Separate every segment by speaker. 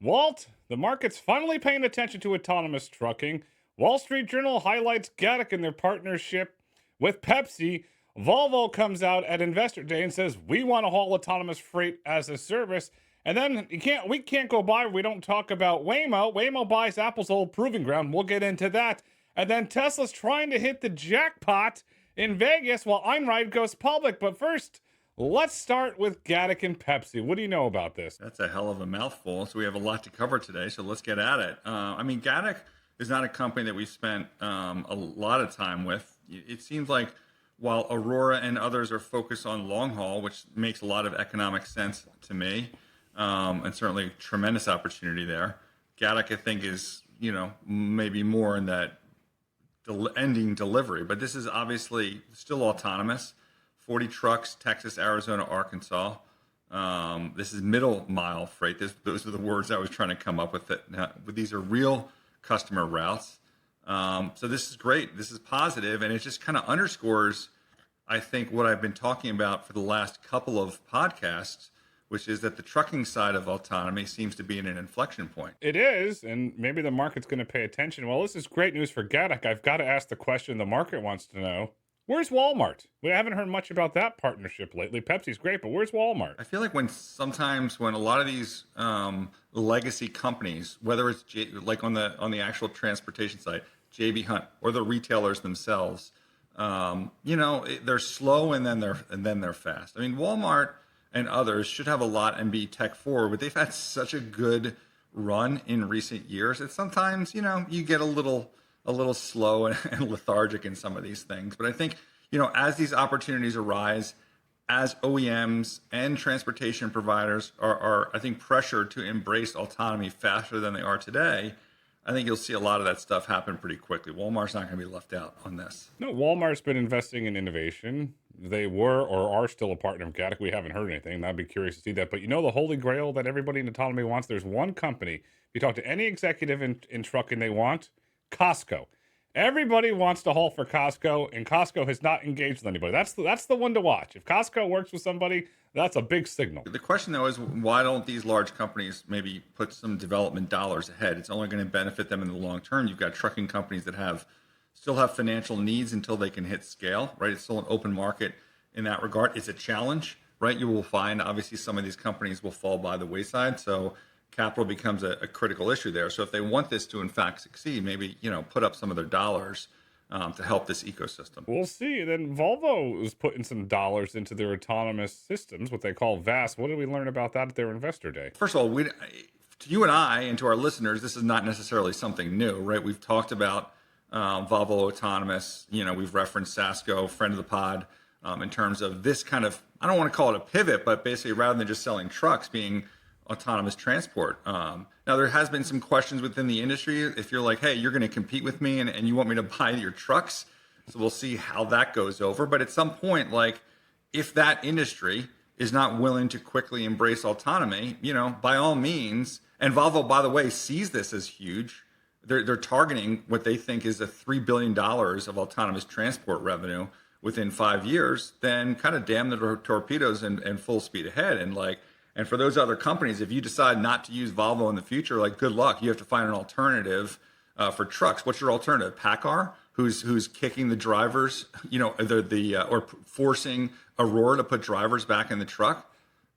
Speaker 1: Walt, the market's finally paying attention to autonomous trucking. Wall Street Journal highlights Gatik in their partnership with Pepsi. Volvo comes out at Investor Day and says, "We want to haul autonomous freight as a service." And then we can't go by. We don't talk about Waymo. Waymo buys Apple's old proving ground. We'll get into that. And then Tesla's trying to hit the jackpot in Vegas while Einride goes public. But first, let's start with Gatik and Pepsi. What do you know about this?
Speaker 2: That's a hell of a mouthful. So we have a lot to cover today. So let's get at it. Gatik is not a company that we've spent a lot of time with. It seems like while Aurora and others are focused on long haul, which makes a lot of economic sense to me, and certainly tremendous opportunity there, Gatik, I think, is maybe more in that ending delivery. But this is obviously still autonomous. 40 trucks, Texas, Arizona, Arkansas. This is middle mile freight. Those are the words I was trying to come up with. These are real customer routes. So this is great. This is positive, and it just kind of underscores, I think, what I've been talking about for the last couple of podcasts, which is that the trucking side of autonomy seems to be in an inflection point.
Speaker 1: It is, and maybe the market's going to pay attention. Well, this is great news for Gatik. I've got to ask the question the market wants to know. Where's Walmart? We haven't heard much about that partnership lately. Pepsi's great, but where's Walmart?
Speaker 2: I feel like sometimes when a lot of these legacy companies, whether it's like on the actual transportation side, JB Hunt, or the retailers themselves, they're slow and then they're fast. I mean, Walmart and others should have a lot and be tech forward, but they've had such a good run in recent years that sometimes you get a little slow and lethargic in some of these things. But I think, as these opportunities arise, as OEMs and transportation providers are I think, pressured to embrace autonomy faster than they are today, I think you'll see a lot of that stuff happen pretty quickly. Walmart's not going to be left out on this.
Speaker 1: No, Walmart's been investing in innovation. They were or are still a partner of Gatik. We haven't heard anything. I'd be curious to see that. But the holy grail that everybody in autonomy wants, there's one company. If you talk to any executive in trucking, they want Costco. Everybody wants to haul for Costco, and Costco has not engaged with anybody. That's the one to watch. If Costco works with somebody, that's a big signal.
Speaker 2: The question, though, is why don't these large companies maybe put some development dollars ahead? It's only going to benefit them in the long term. You've got trucking companies that still have financial needs until they can hit scale, right? It's still an open market in that regard. It's a challenge, right? You will find, obviously, some of these companies will fall by the wayside. So capital becomes a critical issue there. So if they want this to, in fact, succeed, maybe, put up some of their dollars to help this ecosystem.
Speaker 1: We'll see. Then Volvo is putting some dollars into their autonomous systems, what they call VAS. What did we learn about that at their investor day?
Speaker 2: First of all, to you and I and to our listeners, this is not necessarily something new, right? We've talked about Volvo Autonomous. We've referenced Sasco, friend of the pod, in terms of this kind of, I don't want to call it a pivot, but basically rather than just selling trucks, being autonomous transport. Now, there has been some questions within the industry. If you're like, hey, you're going to compete with me and you want me to buy your trucks. So we'll see how that goes over. But at some point, like, if that industry is not willing to quickly embrace autonomy, by all means, and Volvo, by the way, sees this as huge. They're targeting what they think is a $3 billion of autonomous transport revenue within 5 years, then kind of damn the torpedoes and full speed ahead. And for those other companies, if you decide not to use Volvo in the future, like, good luck. You have to find an alternative for trucks. What's your alternative? PACCAR, who's kicking the drivers, or forcing Aurora to put drivers back in the truck.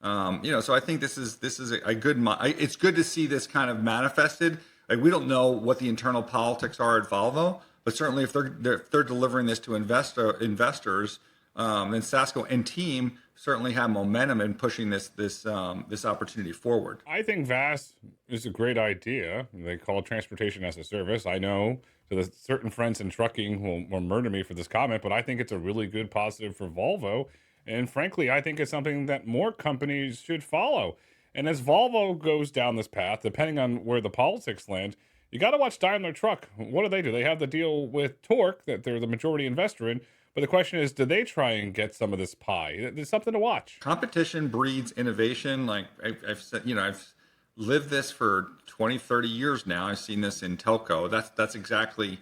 Speaker 2: So I think this is a good. It's good to see this kind of manifested. Like, we don't know what the internal politics are at Volvo, but certainly if they're delivering this to investors, then Sasco and team certainly have momentum in pushing this opportunity forward.
Speaker 1: I think VAS is a great idea. They call it transportation as a service. I know so certain friends in trucking will murder me for this comment, but I think it's a really good positive for Volvo. And frankly, I think it's something that more companies should follow. And as Volvo goes down this path, depending on where the politics land, you got to watch Daimler Truck. What do? They have the deal with Torque that they're the majority investor in. But the question is, do they try and get some of this pie? There's something to watch.
Speaker 2: Competition breeds innovation. Like I've said, I've lived this for 20, 30 years now. I've seen this in telco. That's exactly,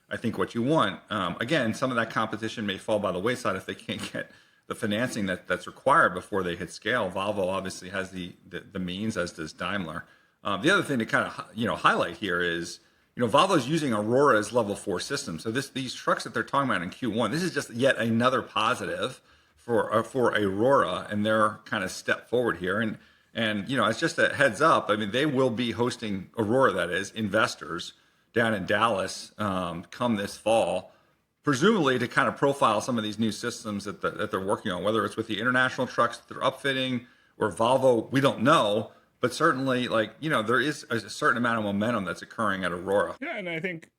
Speaker 2: I think, what you want. Again, some of that competition may fall by the wayside if they can't get the financing that's required before they hit scale. Volvo obviously has the means, as does Daimler. The other thing to kind of highlight here is Volvo's using Aurora as level 4 system. So these trucks that they're talking about in Q1, this is just yet another positive for Aurora and their kind of step forward here. And it's just a heads up. I mean, they will be hosting Aurora, that is, investors down in Dallas come this fall, presumably to kind of profile some of these new systems that they're working on, whether it's with the international trucks that they're upfitting or Volvo, we don't know. But certainly, there is a certain amount of momentum that's occurring at Aurora.
Speaker 1: Yeah, and I think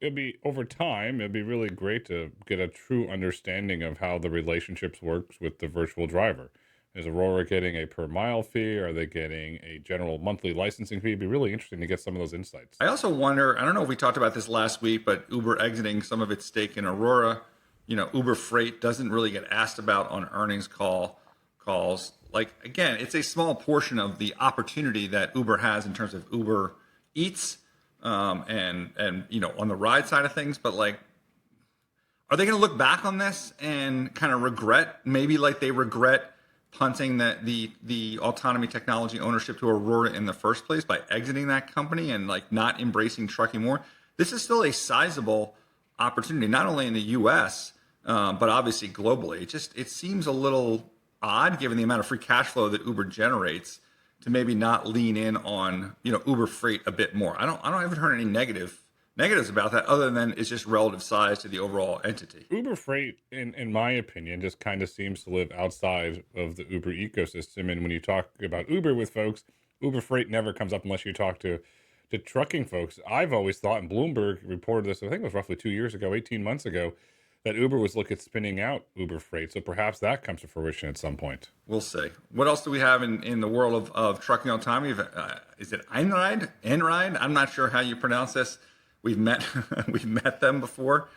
Speaker 1: over time, it'd be really great to get a true understanding of how the relationships works with the virtual driver. Is Aurora getting a per mile fee? Are they getting a general monthly licensing fee? It'd be really interesting to get some of those insights.
Speaker 2: I also wonder, I don't know if we talked about this last week, but Uber exiting some of its stake in Aurora. Uber Freight doesn't really get asked about on earnings calls. Again, it's a small portion of the opportunity that Uber has in terms of Uber Eats and on the ride side of things. But are they going to look back on this and kind of regret, maybe like they regret punting the autonomy technology ownership to Aurora in the first place by exiting that company and not embracing trucking more? This is still a sizable opportunity, not only in the U.S. But obviously globally. It seems a little odd given the amount of free cash flow that Uber generates to maybe not lean in on Uber Freight a bit more. I haven't heard any negatives about that other than it's just relative size to the overall entity.
Speaker 1: Uber Freight, in my opinion, just kind of seems to live outside of the Uber ecosystem. And when you talk about Uber with folks, Uber Freight never comes up unless you talk to trucking folks. I've always thought, and Bloomberg reported this, I think it was roughly 2 years ago, 18 months ago, that Uber was looking at spinning out Uber Freight. So perhaps that comes to fruition at some point.
Speaker 2: We'll see. What else do we have in the world of trucking autonomy? Is it Einride? Einride? I'm not sure how you pronounce this. We've met them before.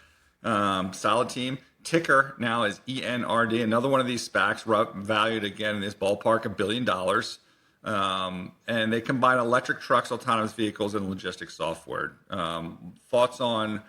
Speaker 2: Solid team. Ticker now is ENRD. Another one of these SPACs valued again in this ballpark $1 billion. And they combine electric trucks, autonomous vehicles, and logistics software. Thoughts on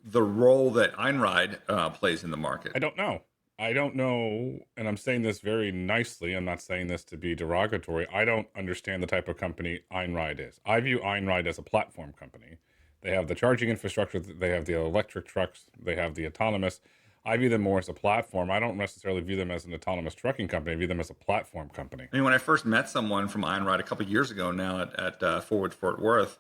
Speaker 2: the role that Einride plays in the market?
Speaker 1: I don't know, and I'm saying this very nicely. I'm not saying this to be derogatory. I don't understand the type of company Einride is. I view Einride as a platform company. They have the charging infrastructure, they have the electric trucks, they have the autonomous. I view them more as a platform. I don't necessarily view them as an autonomous trucking company. I view them as a platform company.
Speaker 2: I mean, when I first met someone from Einride a couple of years ago now at Forward Fort Worth,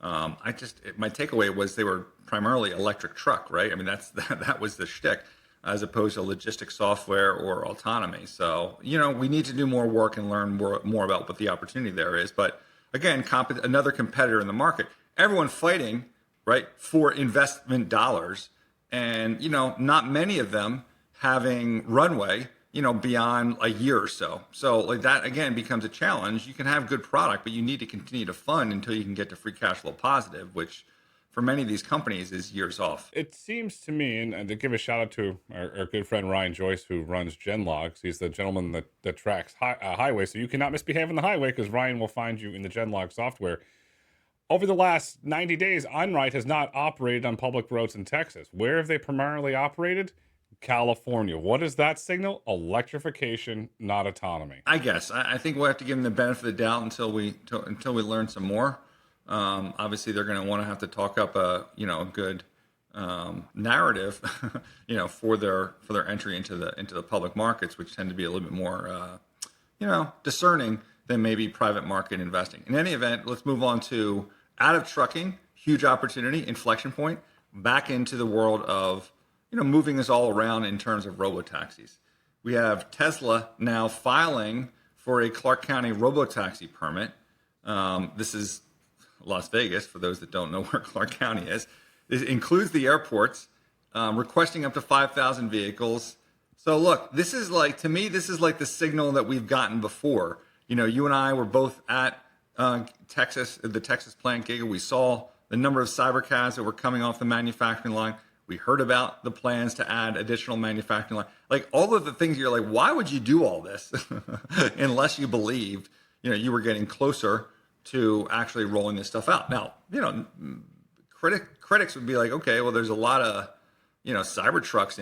Speaker 2: my takeaway was they were primarily electric truck, right? I mean, that was the shtick, as opposed to logistics software or autonomy. So, we need to do more work and learn more about what the opportunity there is. But again, another competitor in the market. Everyone fighting, right, for investment dollars, and not many of them having runway, beyond a year or so. So that again becomes a challenge. You can have good product, but you need to continue to fund until you can get to free cash flow positive, which for many of these companies is years off.
Speaker 1: It seems to me, and to give a shout out to our good friend Ryan Joyce, who runs Genlogs. He's the gentleman that tracks highway, so you cannot misbehave on the highway because Ryan will find you in the Genlog software. Over the last 90 days, Einride has not operated on public roads in Texas. Where have they primarily operated? California. What does that signal? Electrification, not autonomy.
Speaker 2: I guess. I think we'll have to give them the benefit of the doubt until we learn some more. Obviously, they're going to want to have to talk up a good narrative, for their entry into the public markets, which tend to be a little bit more, discerning than maybe private market investing. In any event, let's move on to out of trucking, huge opportunity, inflection point, back into the world of moving us all around in terms of robotaxis. We have Tesla now filing for a Clark County robotaxi permit. This is Las Vegas, for those that don't know where Clark County is. It includes the airports, requesting up to 5,000 vehicles. So look, this is to me, this is like the signal that we've gotten before. You and I were both at the Texas plant Giga. We saw the number of cybercars that were coming off the manufacturing line. We heard about the plans to add additional manufacturing line. All of the things you're like, why would you do all this unless you believed, you were getting closer to actually rolling this stuff out? Now, critics would be like, okay, well, there's a lot of, Cybertrucks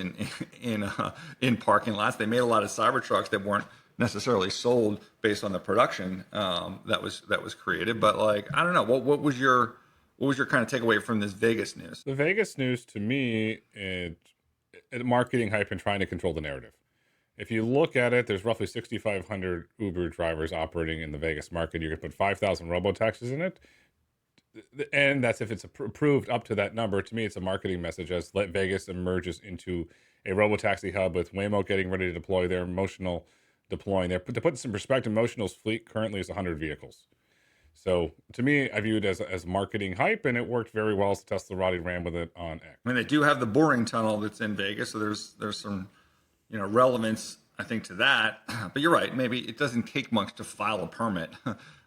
Speaker 2: in parking lots. They made a lot of Cybertrucks that weren't necessarily sold based on the production that was created. But like, I don't know, what was your kind of takeaway from this Vegas news?
Speaker 1: The Vegas news to me, marketing hype and trying to control the narrative. If you look at it, there's roughly 6,500 Uber drivers operating in the Vegas market. You could put 5,000 Robotaxis in it. And that's if it's approved up to that number. To me, it's a marketing message as Vegas emerges into a Robotaxi hub with Waymo getting ready to deploy their Motional deploying there. But to put this in perspective, Motional's fleet currently is 100 vehicles. So to me, I view it as marketing hype, and it worked very well as Tesla Roddy ran with it on X.
Speaker 2: I mean, they do have the boring tunnel that's in Vegas, so there's some relevance, I think, to that. But you're right. Maybe it doesn't take much to file a permit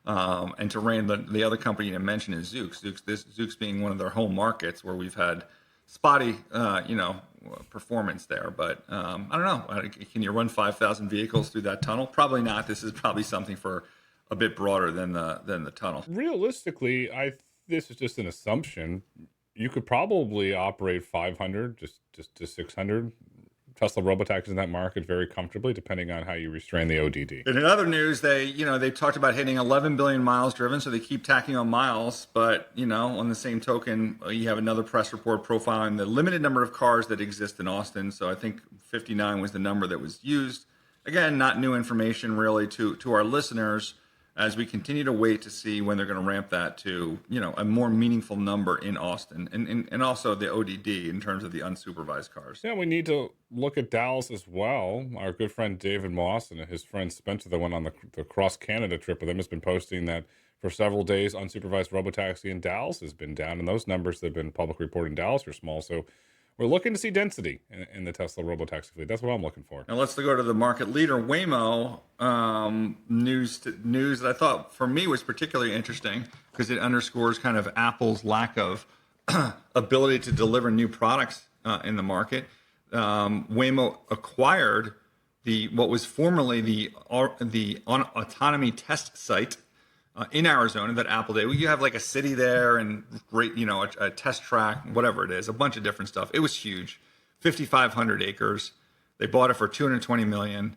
Speaker 2: and to rein the other company you mentioned is Zoox. Zoox being one of their home markets where we've had spotty, performance there. But I don't know. Can you run 5,000 vehicles through that tunnel? Probably not. This is probably something for a bit broader than the tunnel.
Speaker 1: Realistically, this is just an assumption. You could probably operate 500 just to 600 Tesla Robotaxis in that market very comfortably, depending on how you restrain the ODD.
Speaker 2: And in other news, they talked about hitting 11 billion miles driven, so they keep tacking on miles. But on the same token, you have another press report profiling the limited number of cars that exist in Austin. So I think 59 was the number that was used. Again, not new information really to our listeners, as we continue to wait to see when they're going to ramp that to, a more meaningful number in Austin and also the ODD in terms of the unsupervised cars.
Speaker 1: Yeah, we need to look at Dallas as well. Our good friend David Moss and his friend Spencer that went on the cross Canada trip with him has been posting that for several days, unsupervised Robotaxi in Dallas has been down, and those numbers that have been public reported in Dallas are small. So we're looking to see density in the Tesla Robotaxi fleet. That's what I'm looking for.
Speaker 2: Now let's go to the market leader, Waymo. News that I thought for me was particularly interesting because it underscores kind of Apple's lack of ability to deliver new products in the market. Waymo acquired what was formerly the autonomy test site in Arizona that Apple did. You have like a city there and great, a test track, whatever it is, a bunch of different stuff. It was huge, 5,500 acres. They bought it for $220 million.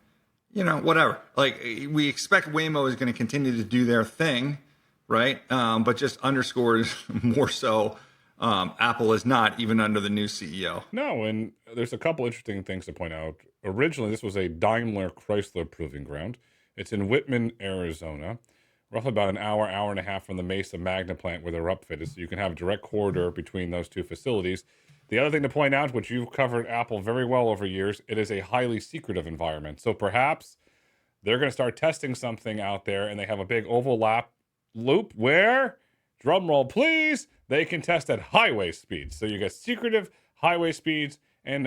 Speaker 2: Whatever. Like, we expect Waymo is going to continue to do their thing, right? But just underscores more so Apple is not, even under the new CEO.
Speaker 1: No, and there's a couple interesting things to point out. Originally, this was a Daimler Chrysler proving ground. It's in Whitman, Arizona, roughly about an hour and a half from the Mesa Magna plant where they're upfitted, so you can have a direct corridor between those two facilities. The other thing to point out, which you've covered Apple very well over years, it is a highly secretive environment. So perhaps they're going to start testing something out there, and they have a big overlap loop where, drum roll please, they can test at highway speeds. So you get secretive highway speeds and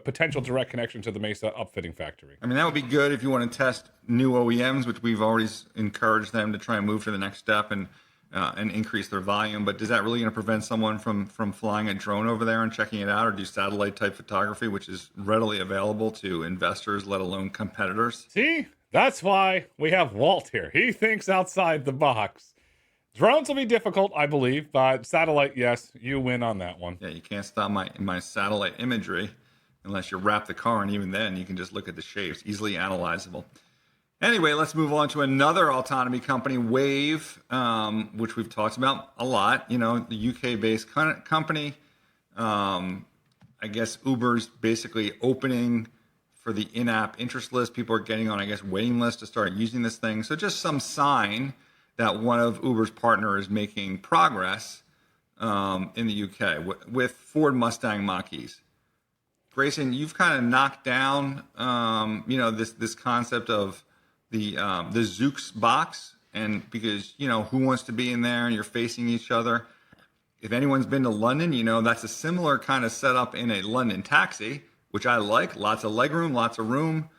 Speaker 1: potential direct connection to the Mesa upfitting factory.
Speaker 2: I mean, that would be good if you want to test new OEMs, which we've always encouraged them to try and move to the next step and increase their volume. But is that really going to prevent someone from flying a drone over there and checking it out, or do satellite type photography, which is readily available to investors, let alone competitors?
Speaker 1: See, that's why we have Walt here. He thinks outside the box. Drones will be difficult, I believe, but satellite, yes, you win on that one.
Speaker 2: Yeah, you can't stop my satellite imagery unless you wrap the car, and even then you can just look at the shapes, easily analyzable. Anyway, let's move on to another autonomy company, Wayve, which we've talked about a lot. The UK-based company. I guess Uber's basically opening for the in-app interest list. People are getting on, I guess, waiting list to start using this thing. So just some sign that one of Uber's partners is making progress in the UK with Ford Mustang Mach-E's. Grayson, you've kind of knocked down, this concept of the Zoox box, and because who wants to be in there, and you're facing each other. If anyone's been to London, that's a similar kind of setup in a London taxi, which I like. Lots of legroom, lots of room.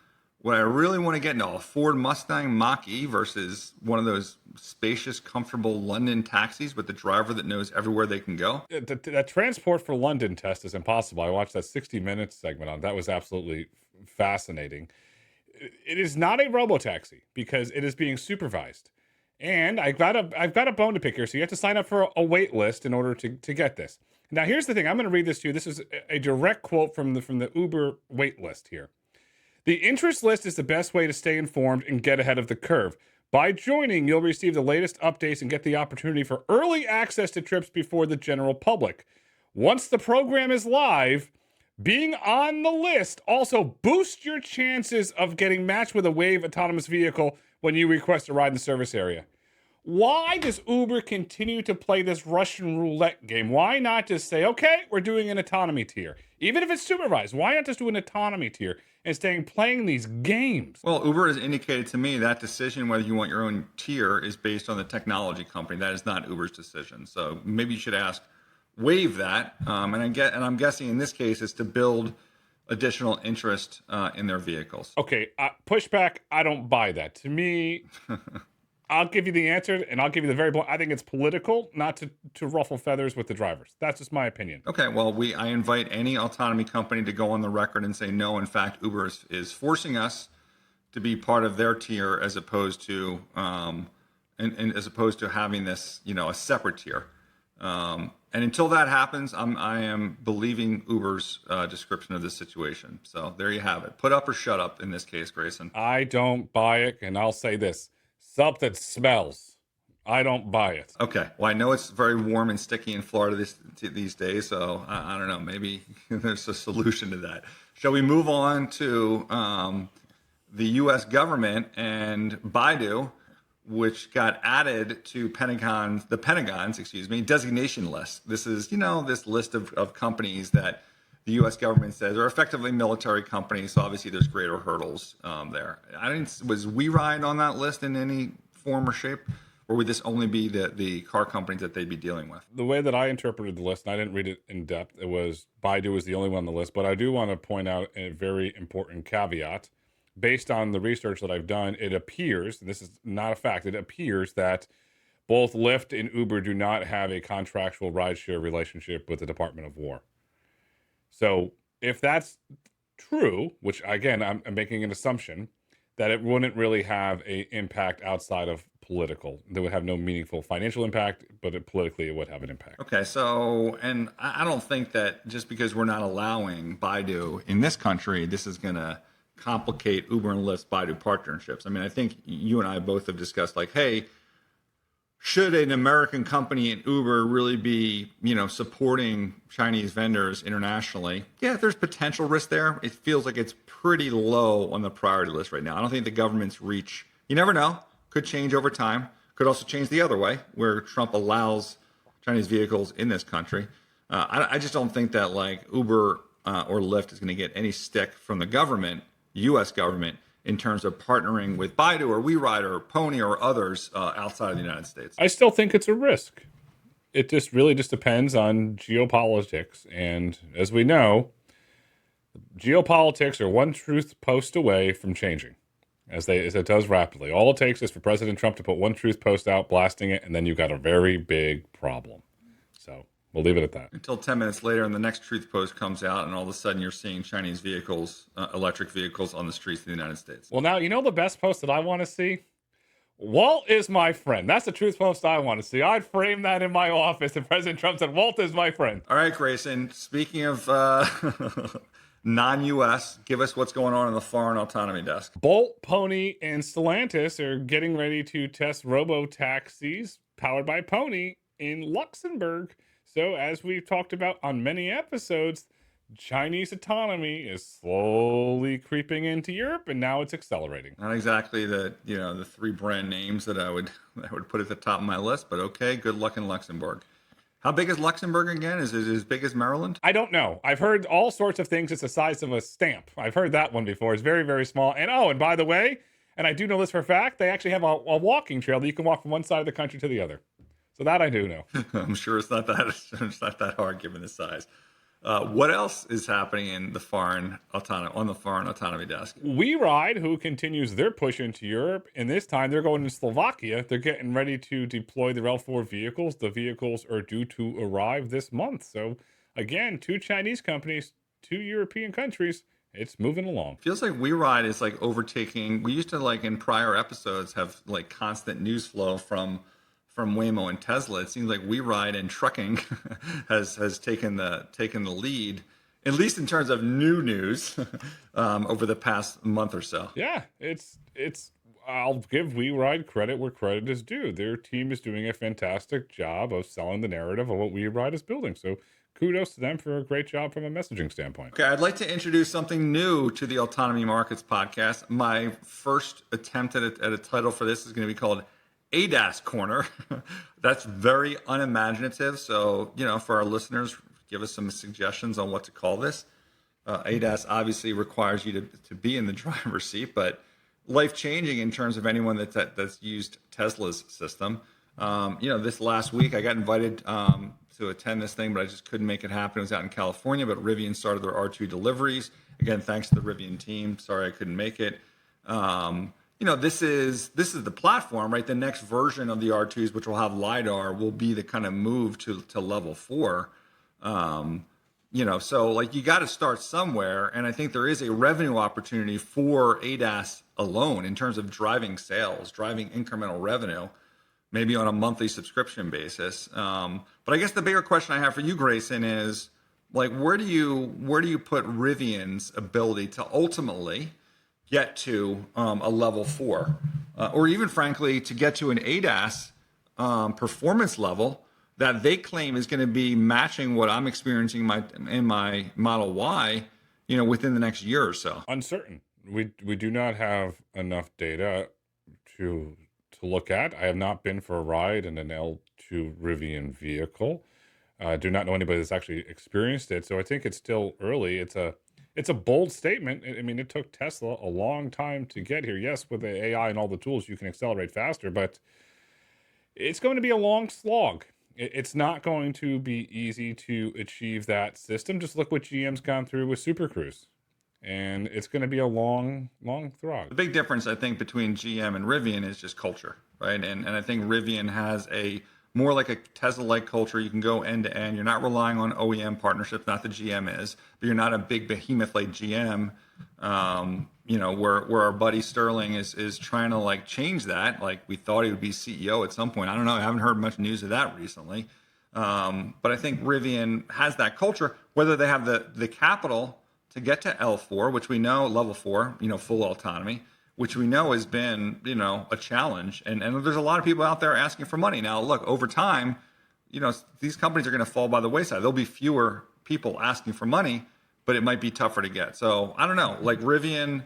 Speaker 2: What I really want to get into, a Ford Mustang Mach-E versus one of those spacious, comfortable London taxis with the driver that knows everywhere they can go.
Speaker 1: That transport for London test is impossible. I watched that 60 Minutes segment on that. Was absolutely fascinating. It is not a robotaxi because it is being supervised. And I've got a bone to pick here. So you have to sign up for a wait list in order to get this. Now, here's the thing. I'm going to read this to you. This is a direct quote from the Uber wait list here. The interest list is the best way to stay informed and get ahead of the curve. By joining, you'll receive the latest updates and get the opportunity for early access to trips before the general public. Once the program is live, being on the list also boosts your chances of getting matched with a Wayve autonomous vehicle when you request a ride in the service area. Why does Uber continue to play this Russian roulette game? Why not just say, okay, we're doing an autonomy tier? Even if it's supervised, why not just do an autonomy tier instead of playing these games?
Speaker 2: Well, Uber has indicated to me that decision whether you want your own tier is based on the technology company. That is not Uber's decision. So maybe you should ask Wayve that. And I'm guessing in this case it's to build additional interest in their vehicles.
Speaker 1: Okay, pushback, I don't buy that. To me, I'll give you the answer, and I'll give you the very blunt. I think it's political, not to ruffle feathers with the drivers. That's just my opinion.
Speaker 2: Okay, well, I invite any autonomy company to go on the record and say, no, in fact, Uber is forcing us to be part of their tier as opposed to and as opposed to having this, a separate tier. And until that happens, I am believing Uber's description of this situation. So there you have it. Put up or shut up in this case, Grayson.
Speaker 1: I don't buy it, and I'll say this. Something smells. I don't buy it.
Speaker 2: Okay. Well, I know it's very warm and sticky in Florida these days, so I don't know. Maybe there's a solution to that. Shall we move on to the U.S. government and Baidu, which got added to the Pentagon's designation list. This is, this list of companies that the U.S. government says are effectively military companies. So obviously there's greater hurdles there. Was WeRide on that list in any form or shape? Or would this only be the car companies that they'd be dealing with?
Speaker 1: The way that I interpreted the list, and I didn't read it in depth, it was Baidu was the only one on the list. But I do want to point out a very important caveat. Based on the research that I've done, it appears, and this is not a fact, it appears that both Lyft and Uber do not have a contractual rideshare relationship with the Department of War. So if that's true, which again, I'm making an assumption, that it wouldn't really have an impact outside of political. They would have no meaningful financial impact, but politically it would have an impact.
Speaker 2: Okay, so, and I don't think that just because we're not allowing Baidu in this country, this is going to complicate Uber and Lyft's Baidu partnerships. I mean, I think you and I both have discussed like, hey, should an American company in Uber really be, supporting Chinese vendors internationally? Yeah, there's potential risk there. It feels like it's pretty low on the priority list right now. I don't think the government's reach, you never know, could change over time. Could also change the other way, where Trump allows Chinese vehicles in this country. I just don't think that like Uber or Lyft is going to get any stick from the government, U.S. government, in terms of partnering with Baidu or WeRide or Pony or others outside of the United States.
Speaker 1: I still think it's a risk. It just really depends on geopolitics. And as we know, geopolitics are one truth post away from changing, as it does rapidly. All it takes is for President Trump to put one truth post out, blasting it, and then you've got a very big problem. So we'll leave it at that.
Speaker 2: Until 10 minutes later, and the next truth post comes out, and all of a sudden you're seeing Chinese vehicles, electric vehicles on the streets of the United States.
Speaker 1: Well, now, the best post that I want to see? Walt is my friend. That's the truth post I want to see. I'd frame that in my office if President Trump said, Walt is my friend.
Speaker 2: All right, Grayson, speaking of non-U.S., give us what's going on the foreign autonomy desk.
Speaker 1: Bolt, Pony, and Stellantis are getting ready to test robotaxis powered by Pony in Luxembourg. So as we've talked about on many episodes, Chinese autonomy is slowly creeping into Europe, and now it's accelerating.
Speaker 2: Not exactly the three brand names that I would put at the top of my list, but okay, good luck in Luxembourg. How big is Luxembourg again? Is it as big as Maryland?
Speaker 1: I don't know. I've heard all sorts of things. It's the size of a stamp. I've heard that one before. It's very, very small. And by the way, and I do know this for a fact, they actually have a walking trail that you can walk from one side of the country to the other. So that I do know.
Speaker 2: I'm sure it's not that hard given the size. What else is happening in the foreign autonomy desk?
Speaker 1: WeRide, who continues their push into Europe, and this time they're going to Slovakia. They're getting ready to deploy their L4 vehicles. The vehicles are due to arrive this month. So again, 2 Chinese companies, 2 European countries. It's moving along.
Speaker 2: Feels like WeRide is like overtaking. We used to like in prior episodes have like constant news flow from Waymo and Tesla. It seems like WeRide and trucking has taken the lead at least in terms of new news over the past month or so.
Speaker 1: Yeah, it's. I'll give WeRide credit where credit is due. Their team is doing a fantastic job of selling the narrative of what WeRide is building. So kudos to them for a great job from a messaging standpoint.
Speaker 2: Okay, I'd like to introduce something new to the Autonomy Markets podcast. My first attempt at a title for this is going to be called ADAS Corner. That's very unimaginative. So, for our listeners, give us some suggestions on what to call this. ADAS obviously requires you to be in the driver's seat, but life-changing in terms of anyone that's used Tesla's system. This last week I got invited to attend this thing, but I just couldn't make it happen. It was out in California, but Rivian started their R2 deliveries. Again, thanks to the Rivian team. Sorry I couldn't make it. This is the platform, right? The next version of the R2s, which will have LiDAR, will be the kind of move to level 4. So you got to start somewhere. And I think there is a revenue opportunity for ADAS alone in terms of driving sales, driving incremental revenue, maybe on a monthly subscription basis. But I guess the bigger question I have for you, Grayson, is where do you put Rivian's ability to ultimately get to a level 4, or even frankly to get to an ADAS performance level that they claim is going to be matching what I'm experiencing in my Model Y, within the next year or so?
Speaker 1: Uncertain. We do not have enough data to look at. I have not been for a ride in an L2 Rivian vehicle. I do not know anybody that's actually experienced it, so I think it's still early. It's a bold statement. I mean, it took Tesla a long time to get here. Yes, with the AI and all the tools, you can accelerate faster, but it's going to be a long slog. It's not going to be easy to achieve that system. Just look what GM's gone through with Super Cruise. And it's going to be a long, long slog.
Speaker 2: The big difference, I think, between GM and Rivian is just culture, right? And I think Rivian has a more like a Tesla-like culture. You can go end to end. You're not relying on OEM partnerships, not that GM is, but you're not a big behemoth like GM. Where our buddy Sterling is trying to change that. We thought he would be CEO at some point. I don't know. I haven't heard much news of that recently. But I think Rivian has that culture. Whether they have the capital to get to L4, which we know, level 4, full autonomy, which we know has been, a challenge. And there's a lot of people out there asking for money. Now, look, over time, these companies are going to fall by the wayside. There'll be fewer people asking for money, but it might be tougher to get. So I don't know, Rivian,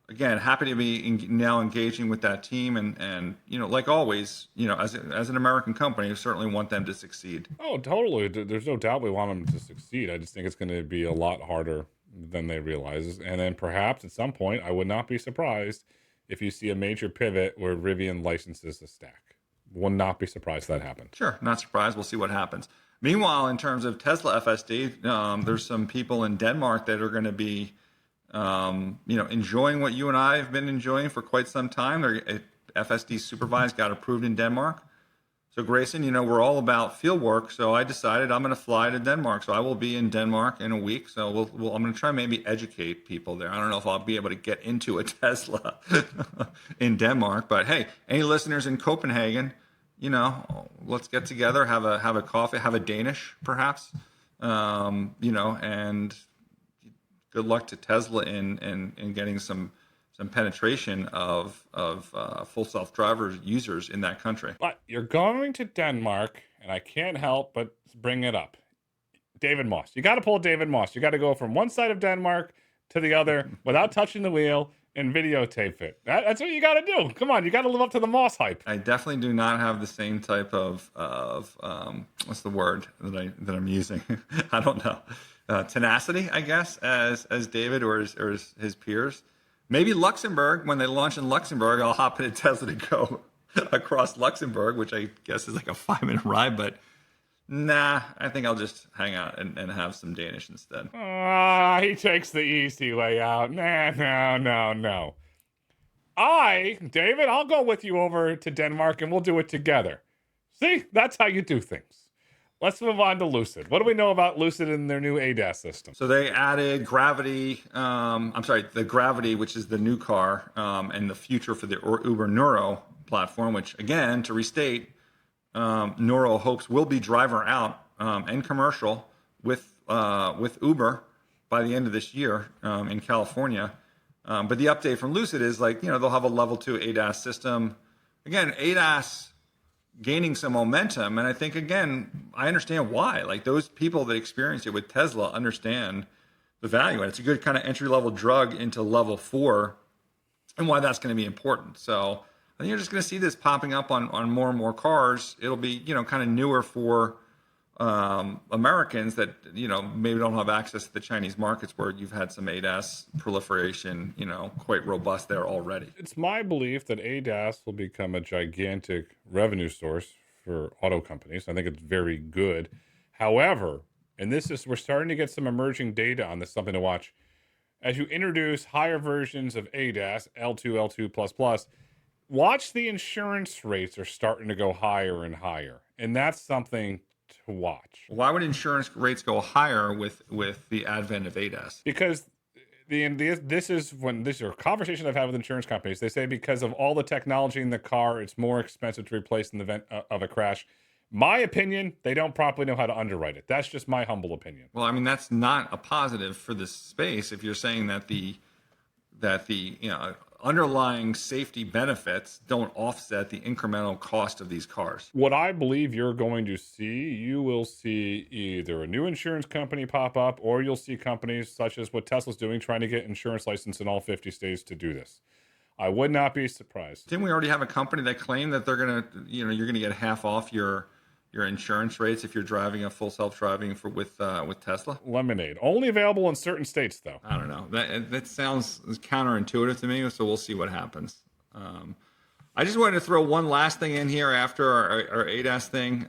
Speaker 2: again, happy to be now engaging with that team. And like always, as an American company, we certainly want them to succeed.
Speaker 1: Oh, totally. There's no doubt we want them to succeed. I just think it's going to be a lot harder than they realize. And then perhaps at some point, I would not be surprised if you see a major pivot where Rivian licenses the stack. Will not be surprised that happened.
Speaker 2: Sure, not surprised. We'll see what happens. Meanwhile, in terms of Tesla FSD, there's some people in Denmark that are going to be, enjoying what you and I have been enjoying for quite some time. FSD supervised got approved in Denmark. So Grayson, we're all about field work. So I decided I'm going to fly to Denmark. So I will be in Denmark in a week. So I'm going to try and maybe educate people there. I don't know if I'll be able to get into a Tesla in Denmark, but hey, any listeners in Copenhagen, let's get together, have a coffee, have a Danish perhaps, and good luck to Tesla in getting some penetration of full self-driver users in that country.
Speaker 1: But you're going to Denmark, and I can't help but bring it up. David Moss. You got to pull David Moss. You got to go from one side of Denmark to the other without touching the wheel and videotape it. That's what you got to do. Come on, you got to live up to the Moss hype.
Speaker 2: I definitely do not have the same type of what's the word that I'm using? I don't know. Tenacity, I guess, as David or his peers. Maybe Luxembourg, when they launch in Luxembourg, I'll hop in a Tesla to go across Luxembourg, which I guess is like a 5-minute ride. But nah, I think I'll just hang out and have some Danish instead.
Speaker 1: He takes the easy way out. No. David, I'll go with you over to Denmark and we'll do it together. See, that's how you do things. Let's move on to Lucid. What do we know about Lucid and their new ADAS system?
Speaker 2: So they added Gravity, the Gravity, which is the new car, and the future for the Uber Neuro platform, which again, to restate, Neuro hopes will be driver out and commercial with Uber by the end of this year in California. But the update from Lucid is like, they'll have a level 2 ADAS system. Again, ADAS gaining some momentum. And I think, again, I understand why. Like those people that experience it with Tesla understand the value. And it's a good kind of entry-level drug into level 4 and why that's going to be important. So I think you're just going to see this popping up on more and more cars. It'll be, kind of newer for Americans that, maybe don't have access to the Chinese markets where you've had some ADAS proliferation, quite robust there already.
Speaker 1: It's my belief that ADAS will become a gigantic revenue source for auto companies. I think it's very good. However, and we're starting to get some emerging data on this, something to watch. As you introduce higher versions of ADAS, L2, L2++, watch the insurance rates are starting to go higher and higher. And that's something to watch.
Speaker 2: Why would insurance rates go higher with the advent of ADAS?
Speaker 1: Because this is a conversation I've had with insurance companies. They say because of all the technology in the car, it's more expensive to replace in the event of a crash. My opinion, they don't properly know how to underwrite it. That's just my humble opinion.
Speaker 2: Well, I mean, that's not a positive for this space if you're saying that the underlying safety benefits don't offset the incremental cost of these cars.
Speaker 1: What I believe you're going to see, you will see either a new insurance company pop up, or you'll see companies such as what Tesla's doing, trying to get insurance license in all 50 states to do this. I would not be surprised.
Speaker 2: Didn't we already have a company that claimed that they're going to, you're going to get half off your insurance rates if you're driving a full self-driving with Tesla?
Speaker 1: Lemonade. Only available in certain states, though.
Speaker 2: I don't know. That sounds counterintuitive to me, so we'll see what happens. I just wanted to throw one last thing in here after our ADAS thing,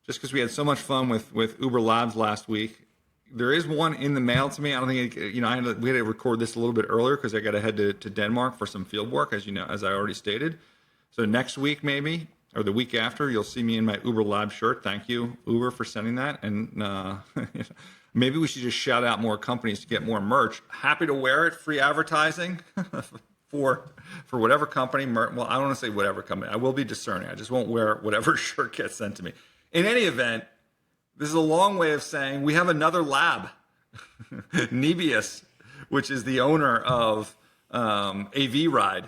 Speaker 2: just because we had so much fun with Uber Labs last week. There is one in the mail to me. I don't think, we had to record this a little bit earlier because I got to head to Denmark for some field work, as I already stated. So next week, maybe, or the week after, you'll see me in my Uber Lab shirt. Thank you, Uber, for sending that. And maybe we should just shout out more companies to get more merch. Happy to wear it, free advertising for whatever company. Well, I don't want to say whatever company. I will be discerning. I just won't wear whatever shirt gets sent to me. In any event, this is a long way of saying we have another lab, Nebius, which is the owner of Einride.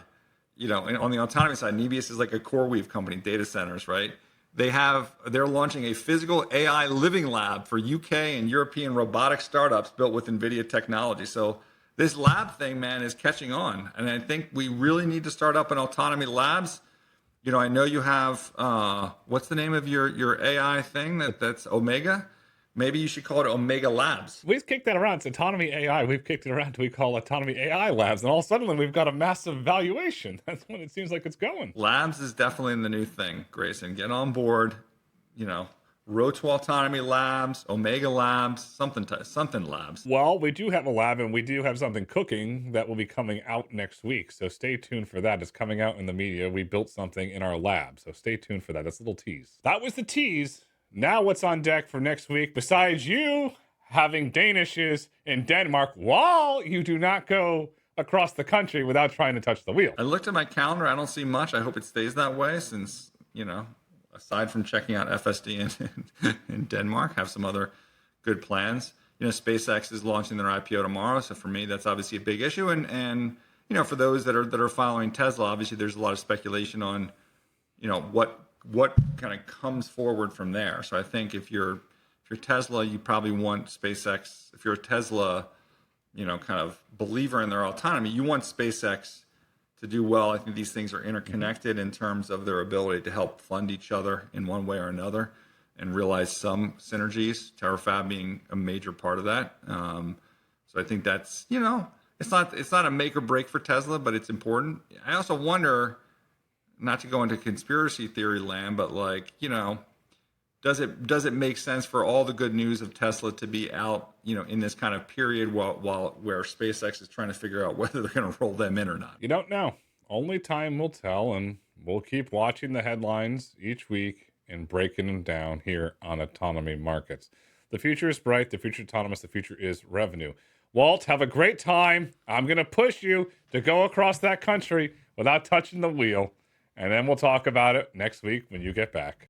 Speaker 2: On the autonomy side, Nebius is like a CoreWeave company, data centers, right? They're launching a physical AI living lab for UK and European robotic startups built with NVIDIA technology. So this lab thing, man, is catching on. And I think we really need to start up an autonomy labs. I know you have, what's the name of your AI thing that's Omega? Maybe you should call it Omega Labs.
Speaker 1: We've kicked that around. It's Autonomy AI. We've kicked it around. We call Autonomy AI Labs. And all of a sudden, we've got a massive valuation. That's when it seems like it's going.
Speaker 2: Labs is definitely the new thing, Grayson. Get on board. Road to Autonomy Labs, Omega Labs, something Labs.
Speaker 1: Well, we do have a lab, and we do have something cooking that will be coming out next week. So stay tuned for that. It's coming out in the media. We built something in our lab. So stay tuned for that. That's a little tease. That was the tease. Now what's on deck for next week, besides you having Danishes in Denmark while you do not go across the country without trying to touch the wheel?
Speaker 2: I looked at my calendar. I don't see much. I hope it stays that way since, aside from checking out FSD in Denmark, have some other good plans. SpaceX is launching their IPO tomorrow. So for me, that's obviously a big issue. And for those that are following Tesla, obviously there's a lot of speculation on, what kind of comes forward from there. So I think if you're Tesla, you probably want SpaceX. If you're a Tesla, kind of believer in their autonomy, you want SpaceX to do well. I think these things are interconnected in terms of their ability to help fund each other in one way or another and realize some synergies, TerraFab being a major part of that. So I think that's, it's not a make or break for Tesla, but it's important. I also wonder, not to go into conspiracy theory land, but does it make sense for all the good news of Tesla to be out, in this kind of period where SpaceX is trying to figure out whether they're going to roll them in or not?
Speaker 1: You don't know. Only time will tell, and we'll keep watching the headlines each week and breaking them down here on Autonomy Markets. The future is bright. The future is autonomous. The future is revenue. Walt, have a great time. I'm going to push you to go across that country without touching the wheel. And then we'll talk about it next week when you get back.